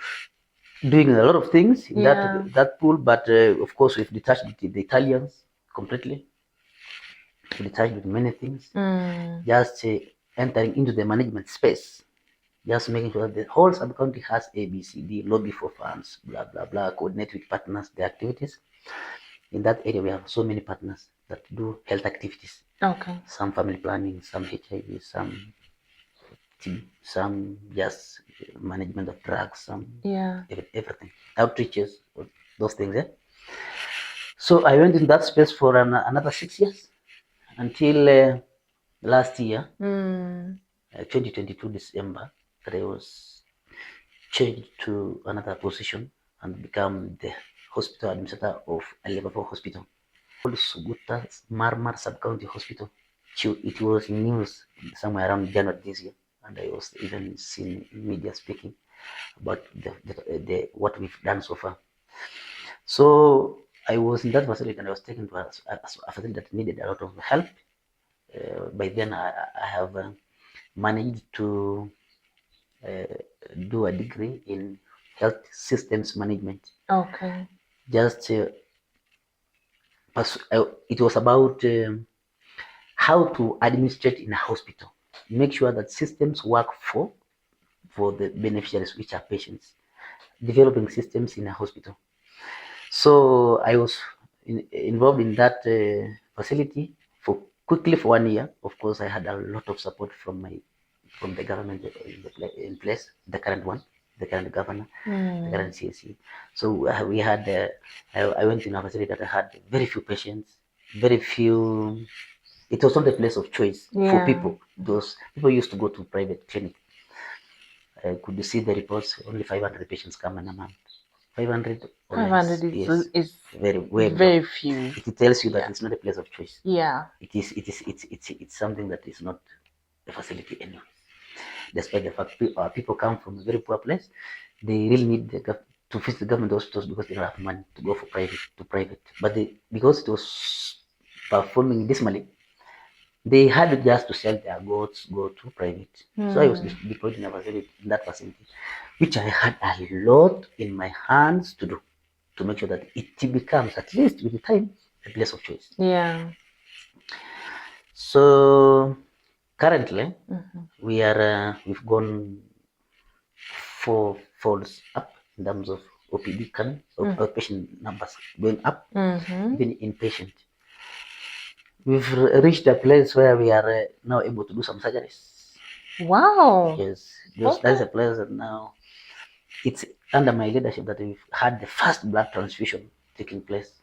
doing a lot of things in that pool, but of course we've detached the Italians completely. We detached with many things. Just entering into the management space, just making sure that the whole sub county has A, B, C, D, lobby for funds, blah blah blah, coordinate with partners, the activities. In that area, we have so many partners that do health activities. Okay. Some family planning, some HIV, some some just management of drugs, some everything, outreaches, those things. So I went in that space for another 6 years until last year, 2022 December, that I was changed to another position and become the hospital administrator of a level 4 hospital called Suguta Marmar Sub-County Hospital. It was news somewhere around January this year, and I was even seen in media speaking about the what we've done so far. So I was in that facility and I was taken to a facility that needed a lot of help. By then, I have managed to do a degree in health systems management. Okay. Just it was about how to administrate in a hospital, make sure that systems work for the beneficiaries, which are patients, developing systems in a hospital. So I was involved in that facility for quickly for 1 year. Of course, I had a lot of support from the government in place, the current one, the current governor, the current CSE. So we had, I went in a facility that I had very few patients, very few. It was not a place of choice for people. Those people used to go to private clinic. Could you see the reports? Only 500 patients come in a month. 500 or 500 less. Yes, is very few. It tells you that it's not a place of choice. Yeah. It's something that is not a facility anyway. Despite the fact people come from a very poor place, they really need to visit the government hospitals because they don't have money to go for private. But because it was performing dismally, they had just to sell their goats, go to private. So I was deployed in that facility, which I had a lot in my hands to do to make sure that it becomes, at least with the time, a place of choice. Yeah. So currently, we've gone 4 folds up in terms of OPD coming, outpatient numbers going up, even inpatient. We've reached a place where we are now able to do some surgeries. Wow. Yes, that's a place that now it's under my leadership that we've had the first blood transfusion taking place,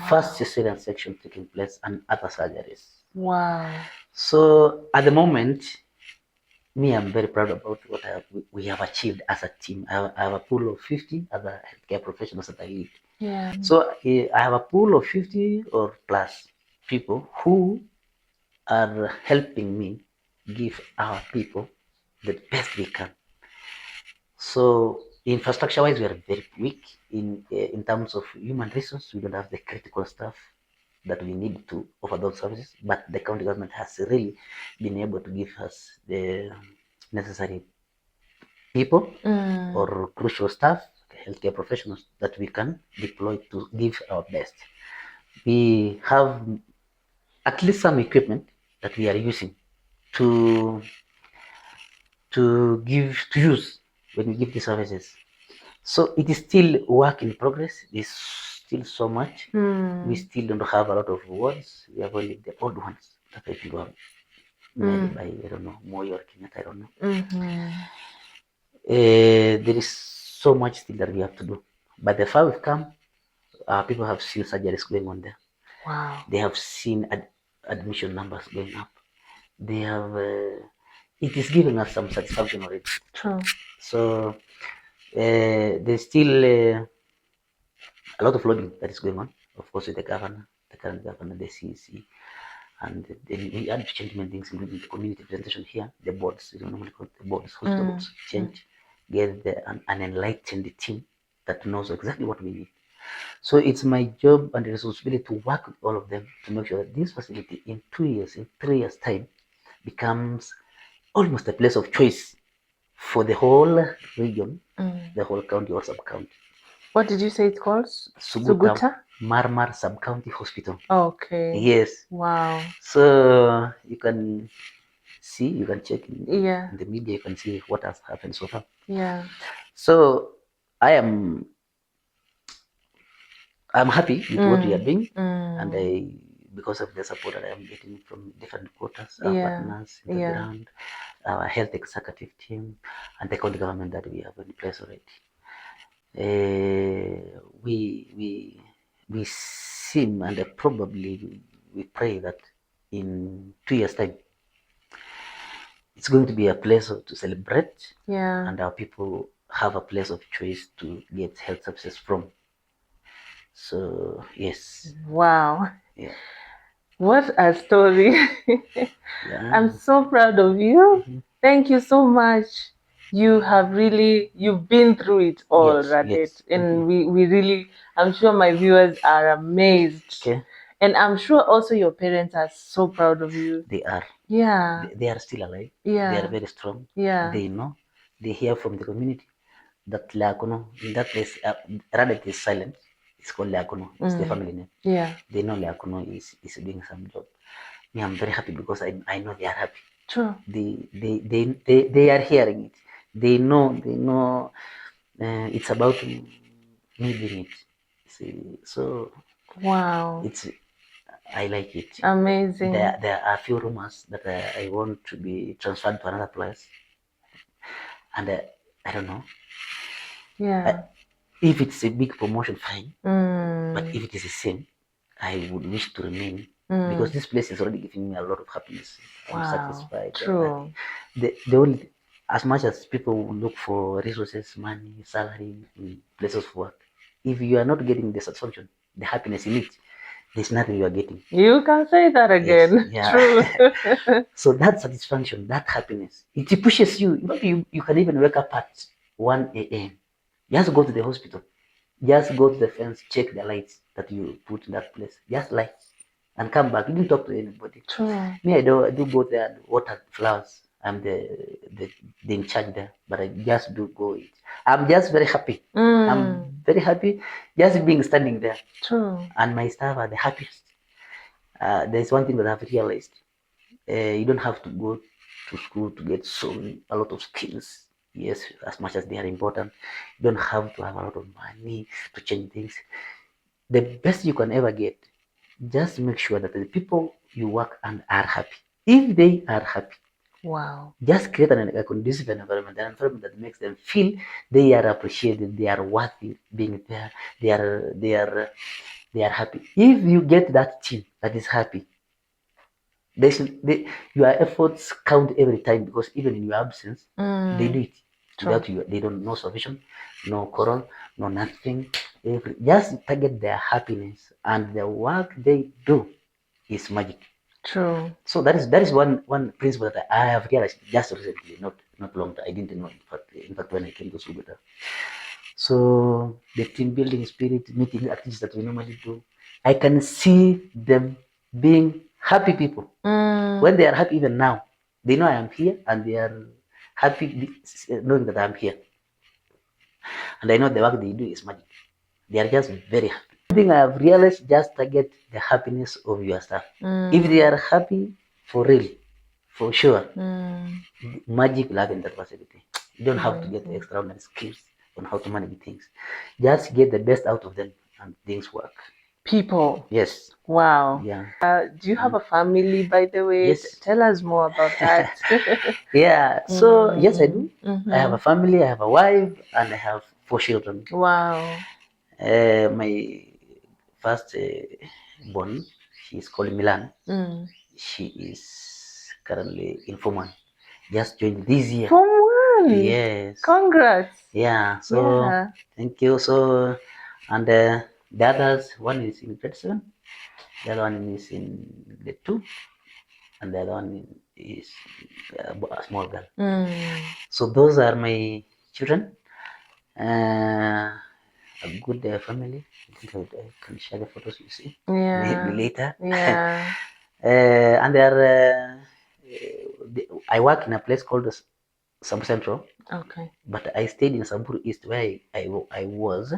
first cesarean section taking place, and other surgeries. Wow. So at the moment, I'm very proud about what we have achieved as a team. I have a pool of 50 other healthcare professionals that I lead. Yeah. So I have a pool of 50 or plus people who are helping me give our people the best we can. So Infrastructure-wise, we are very weak in terms of human resource. We don't have the critical stuff that we need to offer those services, but the county government has really been able to give us the necessary people or crucial staff, healthcare professionals that we can deploy to give our best. We have at least some equipment that we are using to use when we give the services. So it is still work in progress. There's still so much. We still don't have a lot of words. We have only the old ones that I think were made by, I don't know, Moi or Kenyatta, I don't know. There is so much still that we have to do. But the far we've come, people have seen surgeries going on there. Wow. They have seen admission numbers going up. They have, it is giving us some satisfaction already. True. So there's still a lot of lobbying that is going on, of course, with the governor, the current governor, the CEC, and then we had to change many things, including the community presentation here, the boards, you know, normally called the boards, hospital boards, change, get an enlightened team that knows exactly what we need. So it's my job and responsibility to work with all of them to make sure that this facility in 2 years, in 3 years' time, becomes almost a place of choice for the whole region, the whole county or sub-county. What did you say it's called? Suguta Marmar Sub-County Hospital. Okay. Yes. Wow. So you can see, you can check in the media, you can see what has happened so far. Yeah. So I'm happy with what we are doing, and because of the support that I am getting from different quarters, our partners in the ground, our health executive team, and the county government that we have in place already. We seem, and probably we pray that in 2 years' time, it's going to be a place to celebrate, and our people have a place of choice to get health services from. So yes. Wow. Yeah. What a story. I'm so proud of you. Thank you so much. You have really, you've been through it all, Radet. And we really, I'm sure my viewers are amazed. Okay. And I'm sure also your parents are so proud of you. They are. Yeah. They are still alive. Yeah. They are very strong. Yeah. They know. They hear from the community that Leakono, in that place, Radet is silent. It's called Leakono. It's the family name. Yeah. They know Leakono is doing some job. Me, I'm very happy because I know they are happy. True. They are hearing it. They know it's about me doing it. See, so wow, I like it. Amazing. There are a few rumors that I want to be transferred to another place, and I don't know. Yeah. If it's a big promotion, fine. But if it is the same, I would wish to remain because this place is already giving me a lot of happiness. I'm satisfied. True. The only, as much as people look for resources, money, salary, places of work, if you are not getting the satisfaction, the happiness in it, there's nothing you are getting. You can say that again. Yes, yeah. True. So that satisfaction, that happiness, it pushes you. You can even wake up at 1 a.m. Just go to the hospital. Just go to the fence, check the lights that you put in that place. Just lights. And come back. You didn't talk to anybody. True. Me, I do go there and water flowers. I'm the in charge there. But I just do go it. I'm just very happy. I'm very happy just being standing there. True. And my staff are the happiest. There's one thing that I've realized. You don't have to go to school to get a lot of skills. Yes, as much as they are important, you don't have to have a lot of money to change things. The best you can ever get, just make sure that the people you work and are happy. If they are happy, wow, just create a conducive environment, an environment that makes them feel they are appreciated, they are worthy being there, they are happy. If you get that team that is happy, your efforts count every time because even in your absence, they do it. Without you, they don't no supervision, no quarrel, no nothing. Just target their happiness, and the work they do is magic. True. So that is one principle that I have realized just recently, not not long. I didn't know. In fact, when I came to Suguta, so the team building spirit, meeting activities that we normally do, I can see them being happy people. When they are happy, even now, they know I am here, and they are happy knowing that I am here. And I know the work they do is magic. They are just very happy. One thing I have realized, just target the happiness of your staff. If they are happy for real, for sure, magic will happen in that facility. You don't have to get extraordinary skills on how to manage things. Just get the best out of them and things work. People. Yes. Wow. Yeah. Do you have a family, by the way? Yes. Tell us more about that. Yeah. So yes, I do. I have a family. I have a wife, and I have 4 children. Wow. My first born, she's called Milan. She is currently in Form 1. Just joined this year. Form 1. Yes. Congrats. Yeah. So thank you. So, and the others, one is in grade 7, the other one is in grade 2, and the other one is a small girl. So those are my children. A good family. I think I can share the photos you see maybe later. Yeah. And they are. I work in a place called Samburu Central. Okay. But I stayed in Samburu East, where I was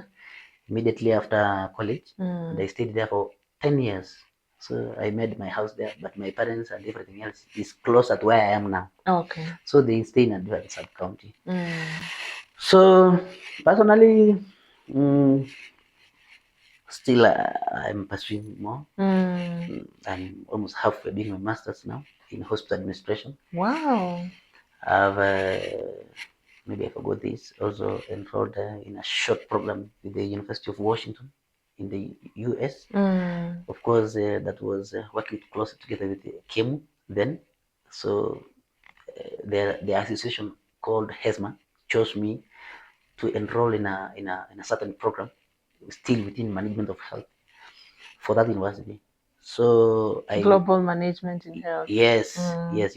immediately after college, and I stayed there for 10 years. So I made my house there, but my parents and everything else is close at where I am now. Okay. So they stay in a different sub-county. So personally, still I'm pursuing more. I'm almost halfway doing my master's now in hospital administration. Wow. I've maybe I forgot this. Also enrolled in a short program with the University of Washington in the US. Of course, that was working closely together with KEMU then. So the association called HESMA chose me to enroll in a certain program, still within management of health, for that university. So global management in health. Yes, yes.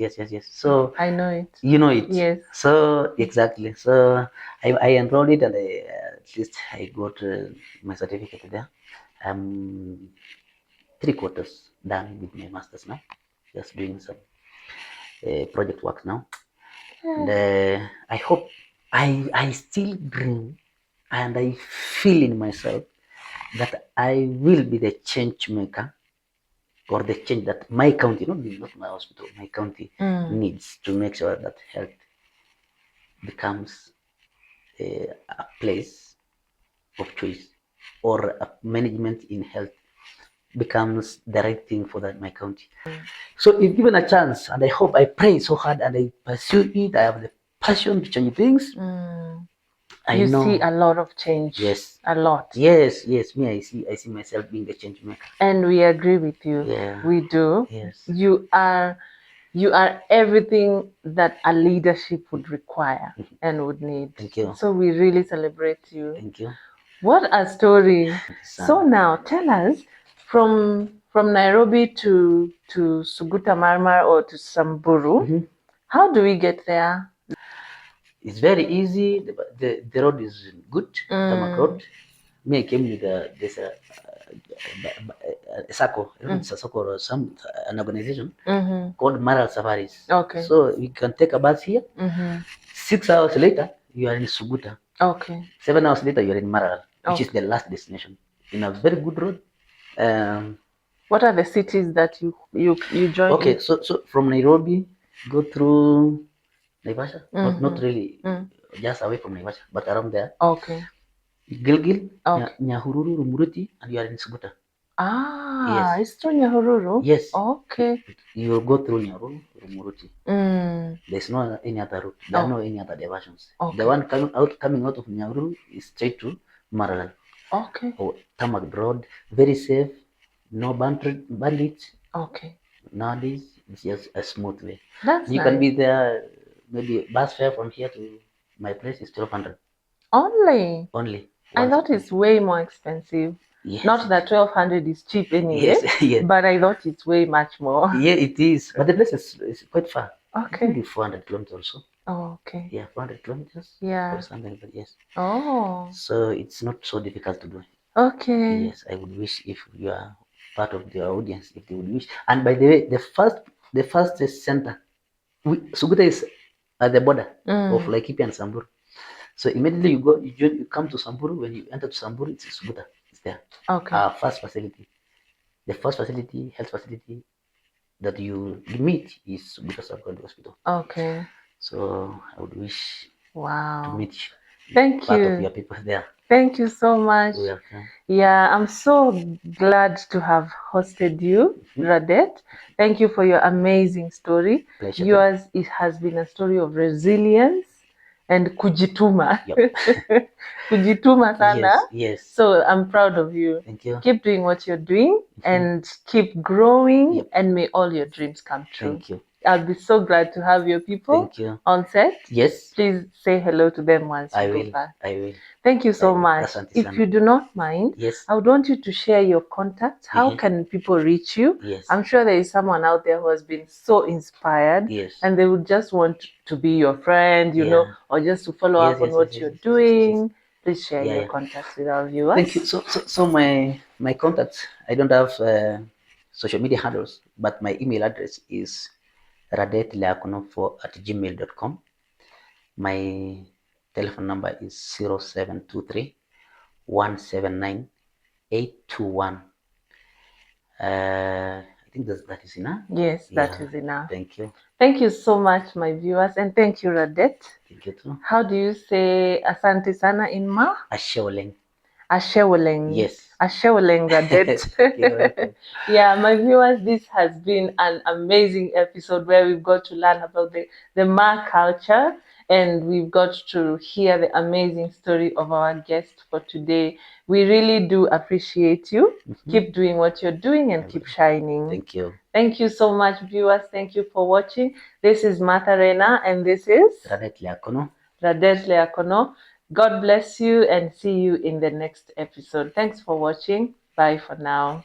So I know it. You know it. Yes. So exactly. So I enrolled it, and at least I got my certificate there. I'm 3/4 done with my masters now. Just doing some project work now. And I hope I still dream, and I feel in myself that I will be the change maker, or the change that my county, not my hospital, my county needs to make sure that health becomes a place of choice, or a management in health becomes the right thing for that my county. So if given a chance, and I hope, I pray so hard and I pursue it, I have the passion to change things. You see a lot of change. Yes. A lot. Yes. Me, I see myself being the change maker. And we agree with you. Yeah. We do. Yes. You are everything that a leadership would require and would need. Thank you. So we really celebrate you. Thank you. What a story. So now tell us, from Nairobi to Suguta Marmar or to Samburu, how do we get there? It's very easy. The road is good. Tarmac road. Me, I came with there's a SACCO. I don't know if it's a SACCO or an organization called Maral Safaris. Okay. So we can take a bus here. 6 hours later, you are in Suguta. Okay. 7 hours later, you are in Maral, which is the last destination. In a very good road. What are the cities that you join? Okay, so from Nairobi, go through Naivasha. Not really, just away from Naivasha, but around there. Okay. Gilgil, Nyahururu, Rumuruti, and you are in Suguta. Yes. It's through Nyahururu? Yes. Okay. You go through Nyahururu, Rumuruti. There's no any other route. There are no any other diversions. Okay. The one coming out of Nyahururu is straight to Maralal. Okay. Tarmac road, very safe, no bandits. Okay. Nowadays, it's just a smooth way. That's you can be there. Maybe bus fare from here to my place is 1,200. Only. I thought it's way more expensive. Yes. Not that 1,200 is cheap anyway. Yes. But I thought it's way much more. Yeah, it is. But the place is quite far. Okay. Maybe 400 kilometers or so. Oh, okay. Yeah, 400 kilometers or Yeah. something, but yes. Oh, So it's not so difficult to do. okay. Yes, I would wish if you are part of the audience, if they would wish. And by the way, the first center, Suguta is at the border of Mm. Laikipia and Samburu. So immediately you go, you come to Samburu. When you enter to Samburu, it's Suguta. It's there. Okay. Our first facility, the first facility, health facility that you meet is Suguta Sub-County Hospital. Okay. So I would wish to Wow. meet Thank part of you. your people there. Thank you so much. You're welcome. Yeah, I'm so glad to have hosted you, Radet. Thank you for your amazing story. Pleasure. Yours, it has been a story of resilience and kujituma. Yep. Kujituma sana. Yes, yes. So I'm proud of you. Thank you. Keep doing what you're doing and keep growing, Yep. and may all your dreams come true. Thank you. I'll be so glad to have your people Thank you. on set. Yes, Please say hello to them once I you go will. back. I will. Thank you I so will. much. Asante If sana. you do not mind, Yes. I would want you to share your contacts. How can people reach you? Yes. I'm sure there is someone out there who has been so inspired, Yes. and they would just want to be your friend, you know, or just to follow Yes, up on yes, what yes, you're yes, yes, yes, doing. Please share Yeah, your yeah. contacts with our viewers. Thank you. So my contacts. I don't have social media handles, but my email address is radetleakono4@gmail.com. My telephone number is 0723 179 821. I think that is enough. Yes, that Yeah. is enough. Thank you. Thank you so much, my viewers, and thank you, Radet. Thank you too. How do you say asante sana in Ma? Asheweleng. Asheweleng. Yes. Asheweleng, Radet. You're welcome. Yeah, my viewers, this has been an amazing episode where we've got to learn about the Ma culture, and we've got to hear the amazing story of our guest for today. We really do appreciate you. Keep doing what you're doing and keep shining. Thank you. Thank you so much, viewers. Thank you for watching. This is Martha Rena, and this is Radet Leakono. Radet Leakono. God bless you and see you in the next episode. Thanks for watching. Bye for now.